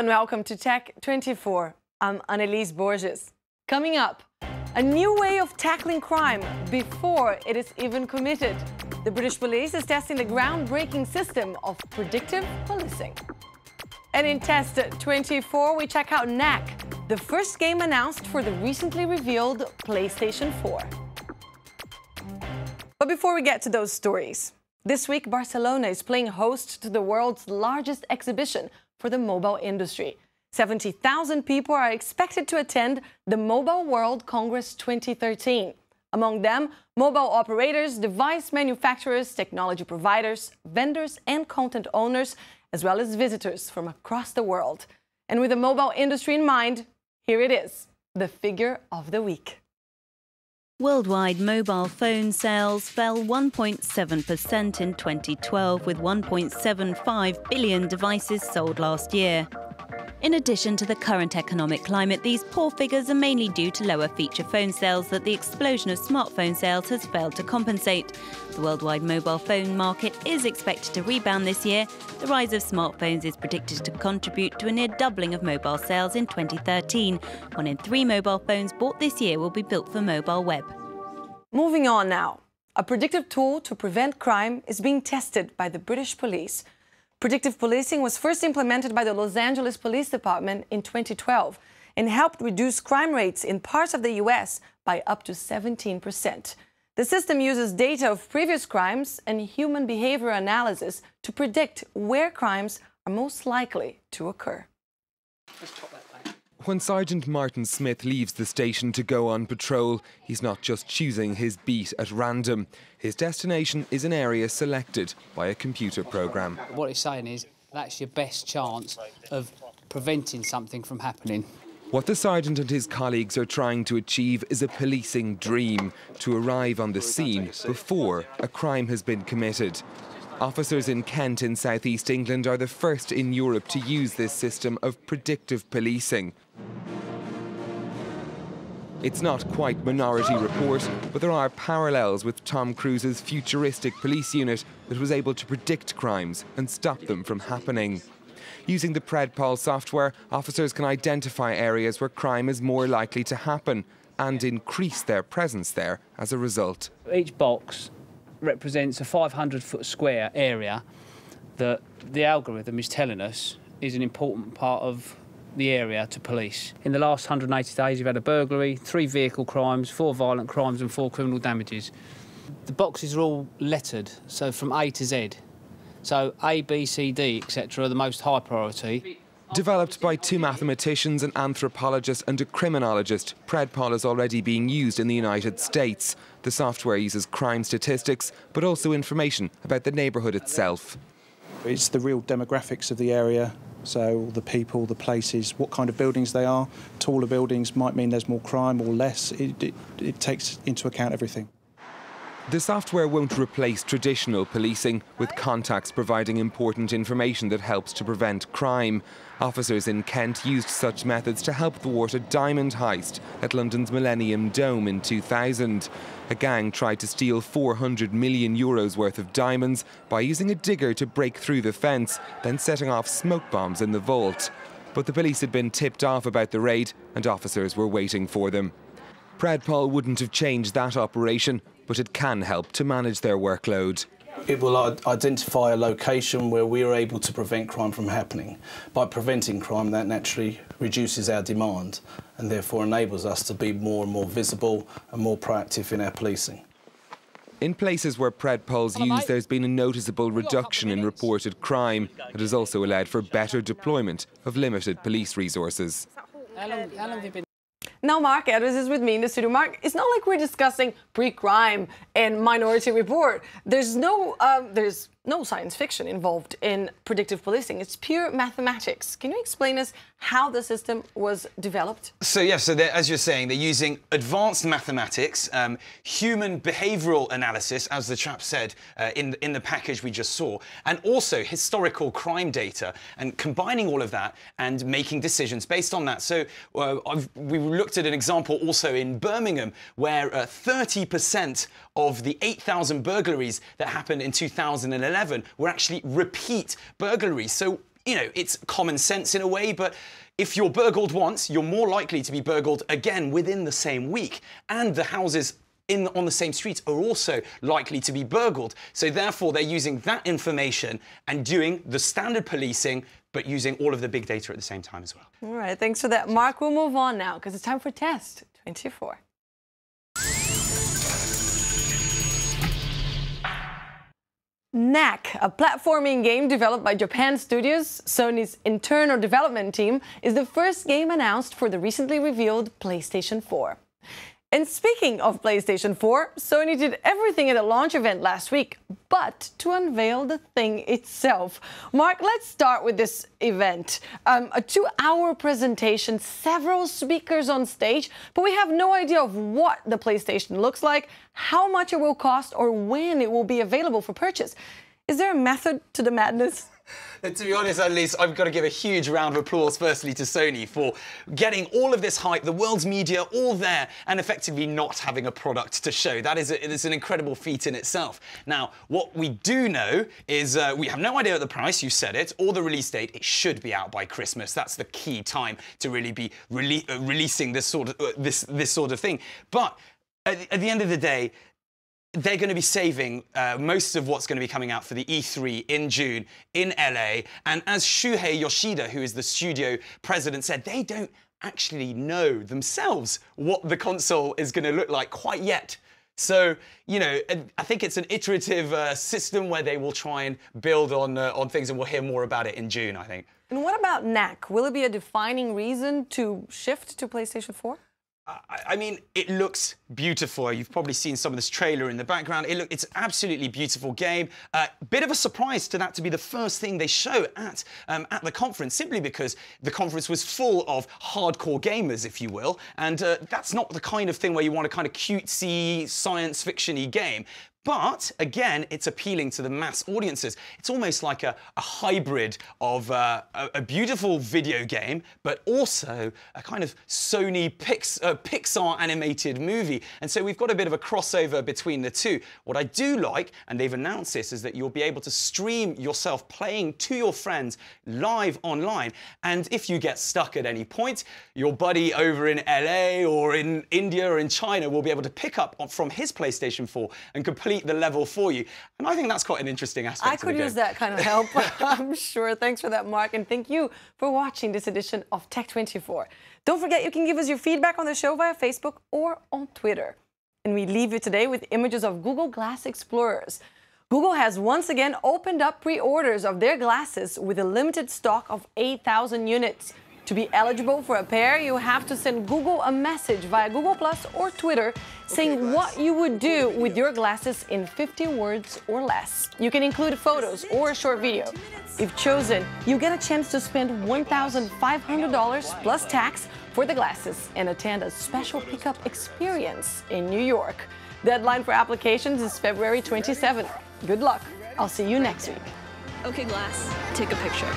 and welcome to Tech 24. I'm Annelise Borges. Coming up, a new way of tackling crime before it is even committed. The British police is testing the groundbreaking system of predictive policing. And in Test 24, we check out Knack, the first game announced for the recently revealed PlayStation 4. But before we get to those stories, this week Barcelona is playing host to the world's largest exhibition for the mobile industry. 70,000 people are expected to attend the Mobile World Congress 2013. Among them, mobile operators, device manufacturers, technology providers, vendors and content owners, as well as visitors from across the world. And with the mobile industry in mind, here it is, the figure of the week. Worldwide mobile phone sales fell 1.7% in 2012, with 1.75 billion devices sold last year. In addition to the current economic climate, these poor figures are mainly due to lower feature phone sales that the explosion of smartphone sales has failed to compensate. The worldwide mobile phone market is expected to rebound this year. The rise of smartphones is predicted to contribute to a near doubling of mobile sales in 2013. 1 in 3 mobile phones bought this year will be built for mobile web. Moving on now. A predictive tool to prevent crime is being tested by the British police. Predictive policing was first implemented by the Los Angeles Police Department in 2012 and helped reduce crime rates in parts of the US by up to 17%. The system uses data of previous crimes and human behavior analysis to predict where crimes are most likely to occur. When Sergeant Martin Smith leaves the station to go on patrol, he's not just choosing his beat at random. His destination is an area selected by a computer program. What it's saying is that's your best chance of preventing something from happening. What the sergeant and his colleagues are trying to achieve is a policing dream, to arrive on the scene before a crime has been committed. Officers in Kent in southeast England are the first in Europe to use this system of predictive policing. It's not quite Minority Report, but there are parallels with Tom Cruise's futuristic police unit that was able to predict crimes and stop them from happening. Using the Predictive software, officers can identify areas where crime is more likely to happen and increase their presence there as a result. Each box represents a 500-foot square area that the algorithm is telling us is an important part of the area to police. In the last 180 days, we've had a burglary, 3 vehicle crimes, 4 violent crimes and 4 criminal damages. The boxes are all lettered, so from A to Z. So A, B, C, D, etc. are the most high priority. Developed by 2 mathematicians, an anthropologist and a criminologist, Predictive is already being used in the United States. The software uses crime statistics, but also information about the neighbourhood itself. It's the real demographics of the area, so the people, the places, what kind of buildings they are. Taller buildings might mean there's more crime or less. It takes into account everything. The software won't replace traditional policing, with contacts providing important information that helps to prevent crime. Officers in Kent used such methods to help thwart a diamond heist at London's Millennium Dome in 2000. A gang tried to steal €400 million worth of diamonds by using a digger to break through the fence, then setting off smoke bombs in the vault. But the police had been tipped off about the raid and officers were waiting for them. Predictive wouldn't have changed that operation, but it can help to manage their workload. It will identify a location where we are able to prevent crime from happening. By preventing crime, that naturally reduces our demand and therefore enables us to be more and more visible and more proactive in our policing. In places where Predictive's used, there's been a noticeable reduction in reported crime. It has also allowed for better deployment of limited police resources. How long have you been? Now Mark Edwards is with me in the studio. Mark, it's not like we're discussing pre-crime and Minority Report. There's no science fiction involved in predictive policing. It's pure mathematics. Can you explain us how the system was developed? So yes, as you're saying, they're using advanced mathematics, human behavioural analysis, as the chap said in the package we just saw, and also historical crime data, and combining all of that and making decisions based on that. So we looked at an example also in Birmingham where 30% of the 8,000 burglaries that happened in 2011 were actually repeat burglaries. So you know, it's common sense in a way, but if you're burgled once, you're more likely to be burgled again within the same week. And the houses on the same streets are also likely to be burgled. So therefore, they're using that information and doing the standard policing, but using all of the big data at the same time as well. All right, thanks for that, Mark. We'll move on now because it's time for Test 24. Knack, a platforming game developed by Japan Studios, Sony's internal development team, is the first game announced for the recently revealed PlayStation 4. And speaking of PlayStation 4, Sony did everything at a launch event last week, but to unveil the thing itself. Mark, let's start with this event. A 2-hour presentation, several speakers on stage, but we have no idea of what the PlayStation looks like, how much it will cost, or when it will be available for purchase. Is there a method to the madness? To be honest, at least, I've got to give a huge round of applause, firstly, to Sony for getting all of this hype, the world's media, all there, and effectively not having a product to show. That is it's an incredible feat in itself. Now, what we do know is we have no idea of the price, you said it, or the release date. It should be out by Christmas. That's the key time to really be releasing this sort of thing. But at the end of the day, they're going to be saving most of what's going to be coming out for the E3 in June in LA. And as Shuhei Yoshida, who is the studio president, said, they don't actually know themselves what the console is going to look like quite yet. So, you know, I think it's an iterative system where they will try and build on things, and we'll hear more about it in June, I think. And what about Knack? Will it be a defining reason to shift to PlayStation 4? I mean, it looks beautiful. You've probably seen some of this trailer in the background. It's an absolutely beautiful game. Bit of a surprise to be the first thing they show at the conference, simply because the conference was full of hardcore gamers, if you will. And that's not the kind of thing where you want a kind of cutesy, science fiction-y game. But, again, it's appealing to the mass audiences. It's almost like a hybrid of a beautiful video game, but also a kind of Sony Pixar animated movie. And so we've got a bit of a crossover between the two. What I do like, and they've announced this, is that you'll be able to stream yourself playing to your friends live online. And if you get stuck at any point, your buddy over in LA or in India or in China will be able to pick up from his PlayStation 4 and complete the level for you. And I think that's quite an interesting aspect I could use that kind of help, I'm sure. Thanks for that, Mark, and thank you for watching this edition of Tech 24. Don't forget, you can give us your feedback on the show via Facebook or on Twitter. And we leave you today with images of Google Glass Explorers. Google has once again opened up pre-orders of their glasses with a limited stock of 8,000 units. To be eligible for a pair, you have to send Google a message via Google Plus or Twitter saying what you would do with your glasses in 50 words or less. You can include photos or a short video. If chosen, you get a chance to spend $1,500 plus tax for the glasses and attend a special pickup experience in New York. Deadline for applications is February 27th. Good luck. I'll see you next week. Okay, Glass, take a picture.